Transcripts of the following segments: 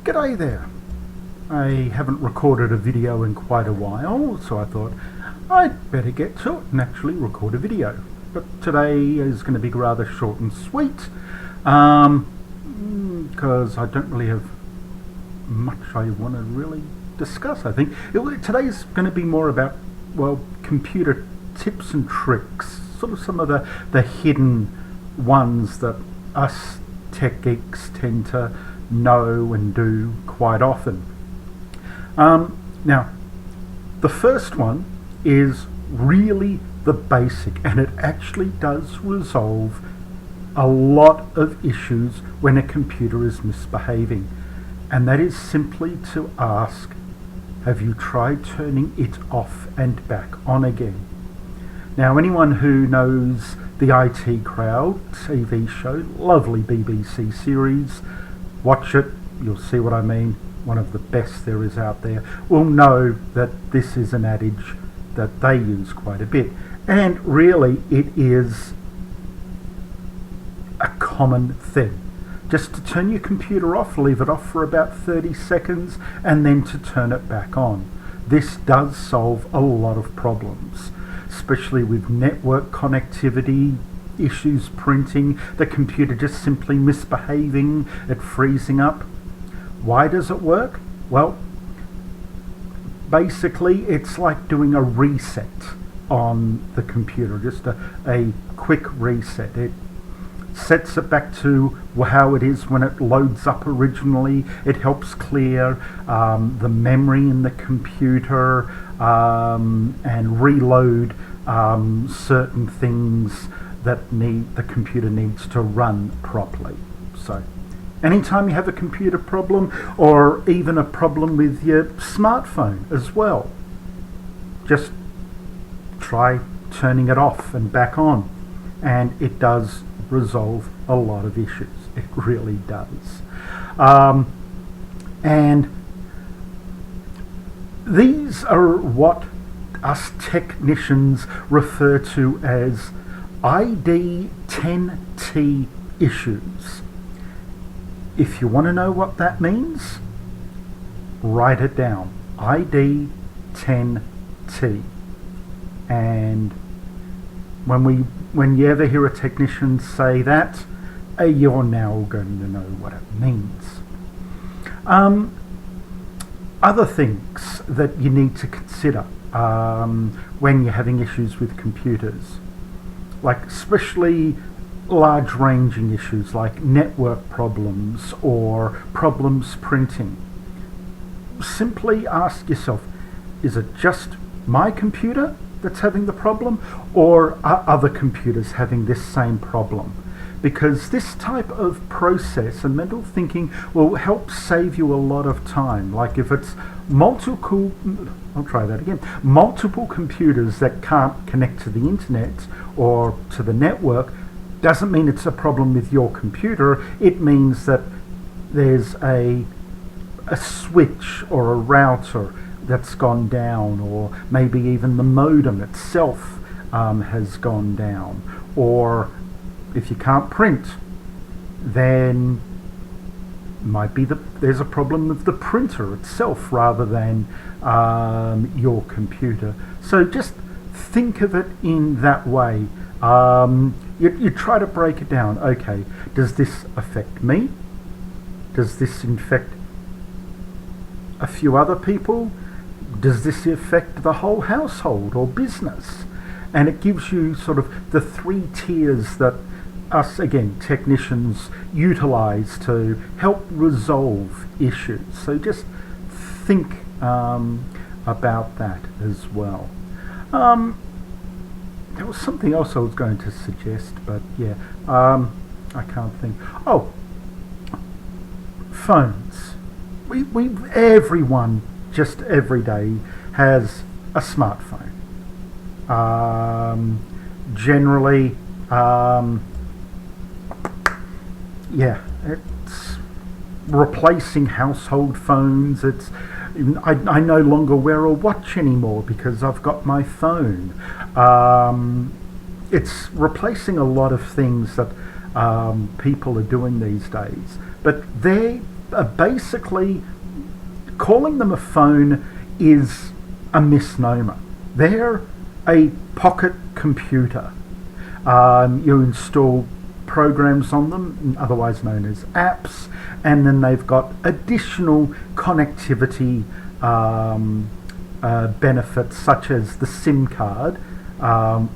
G'day there. I haven't recorded a video in quite a while, so I thought I'd better get to it and actually record a video. But today is going to be rather short and sweet, because I don't really have much I want to really discuss. I think today's going to be more about, well, computer tips and tricks, sort of some of the hidden ones that us tech geeks tend to know and do quite often. Now, the first one is really the basic, and it actually does resolve a lot of issues when a computer is misbehaving, and that is simply to ask, have you tried turning it off and back on again? Now, anyone who knows the IT Crowd TV show, lovely BBC series, watch it, you'll see what I mean, one of the best there is out there, will know that this is an adage that they use quite a bit. And really it is a common thing. Just to turn your computer off, leave it off for about 30 seconds and then to turn it back on. This does solve a lot of problems, especially with network connectivity, issues printing, the computer just simply misbehaving, it freezing up. Why does it work? Well, basically it's like doing a reset on the computer, just a quick reset. It sets it back to how it is when it loads up originally. It helps clear the memory in the computer and reload certain things that the computer needs to run properly. So anytime you have a computer problem, or even a problem with your smartphone as well, just try turning it off and back on, and it does resolve a lot of issues. It really does. And these are what us technicians refer to as ID 10T issues. If you want to know what that means, write it down. ID 10T. And when you ever hear a technician say that, you're now going to know what it means. Other things that you need to consider when you're having issues with computers, like especially large ranging issues like network problems or problems printing. Simply ask yourself, is it just my computer that's having the problem, or are other computers having this same problem? Because this type of process and mental thinking will help save you a lot of time. Like if it's multiple computers that can't connect to the internet or to the network, doesn't mean it's a problem with your computer. It means that there's a switch or a router that's gone down, or maybe even the modem itself has gone down. Or if you can't print, then might be there's a problem with the printer itself rather than your computer. So just think of it in that way. You try to break it down. Okay, does this affect me? Does this affect a few other people? Does this affect the whole household or business? And it gives you sort of the three tiers that us, again, technicians utilize to help resolve issues. So just think about that as well. There was something else I was going to suggest, but yeah, I can't think. Oh, phones. Everyone just every day has a smartphone. Generally, yeah, it's replacing household phones. I no longer wear a watch anymore because I've got my phone. It's replacing a lot of things that people are doing these days. But there basically, calling them a phone is a misnomer. They're a pocket computer. You install programs on them, otherwise known as apps, and then they've got additional connectivity benefits such as the SIM card,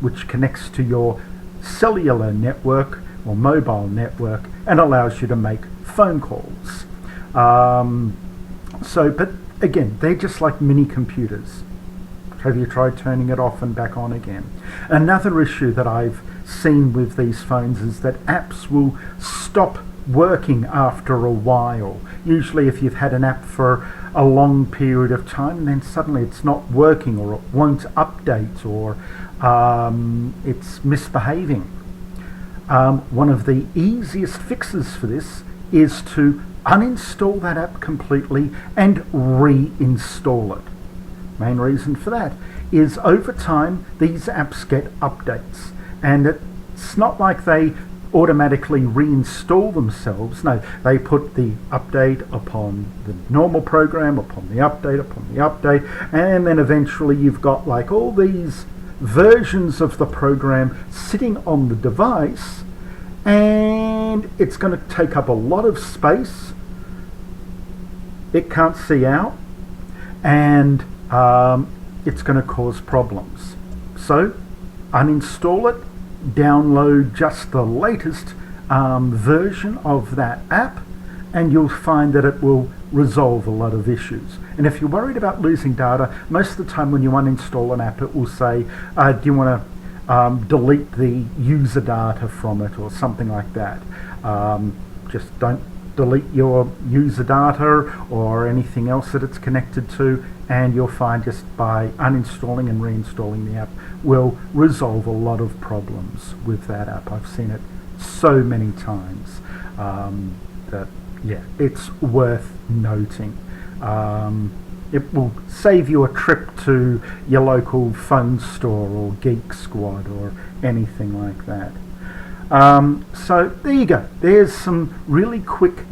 which connects to your cellular network or mobile network and allows you to make phone calls. But again, they're just like mini computers. Have you tried turning it off and back on again? Another issue that I've seen with these phones is that apps will stop working after a while. Usually if you've had an app for a long period of time and then suddenly it's not working or it won't update or it's misbehaving. One of the easiest fixes for this is to uninstall that app completely and reinstall it. Main reason for that is over time these apps get updates, and it's not like they automatically reinstall themselves. No, they put the update upon the normal program, upon the update, and then eventually you've got like all these versions of the program sitting on the device, and it's going to take up a lot of space. It can't see out, and it's going to cause problems. So uninstall it, download just the latest version of that app, and you'll find that it will resolve a lot of issues. And if you're worried about losing data, most of the time when you uninstall an app, it will say, do you want to delete the user data from it or something like that. Just don't delete your user data or anything else that it's connected to, and you'll find just by uninstalling and reinstalling the app will resolve a lot of problems with that app. I've seen it so many times that yeah, it's worth noting. It will save you a trip to your local phone store or Geek Squad or anything like that. So there you go. There's some really quick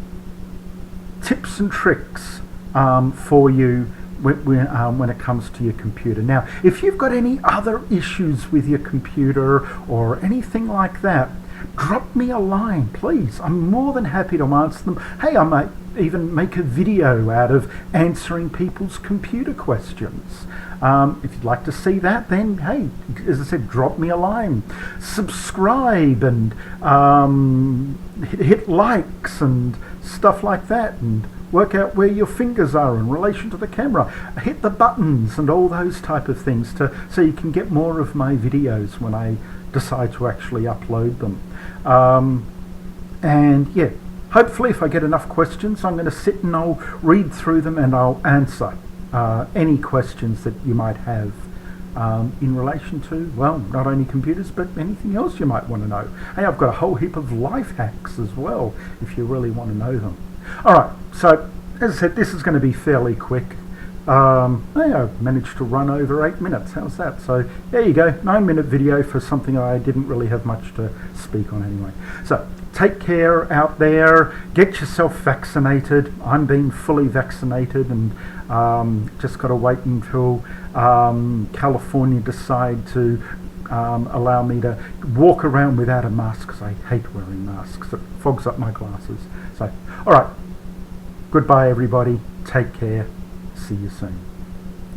tips and tricks for you when it comes to your computer. Now, if you've got any other issues with your computer or anything like that, drop me a line, please. I'm more than happy to answer them. Hey, I might even make a video out of answering people's computer questions. If you'd like to see that, then hey, as I said, drop me a line. Subscribe and hit likes and stuff like that, and work out where your fingers are in relation to the camera. Hit the buttons and all those type of things so you can get more of my videos when I decide to actually upload them. And yeah, hopefully if I get enough questions, I'm going to sit and I'll read through them and I'll answer any questions that you might have in relation to, well, not only computers but anything else you might want to know. Hey, I've got a whole heap of life hacks as well if you really want to know them. Alright, so as I said, this is going to be fairly quick. I've managed to run over 8 minutes. How's that? So there you go, 9-minute video for something I didn't really have much to speak on anyway. So take care out there, get yourself vaccinated. I'm being fully vaccinated, and just got to wait until California decide to allow me to walk around without a mask, because I hate wearing masks. It fogs up my glasses. So alright, goodbye everybody, take care, see you soon.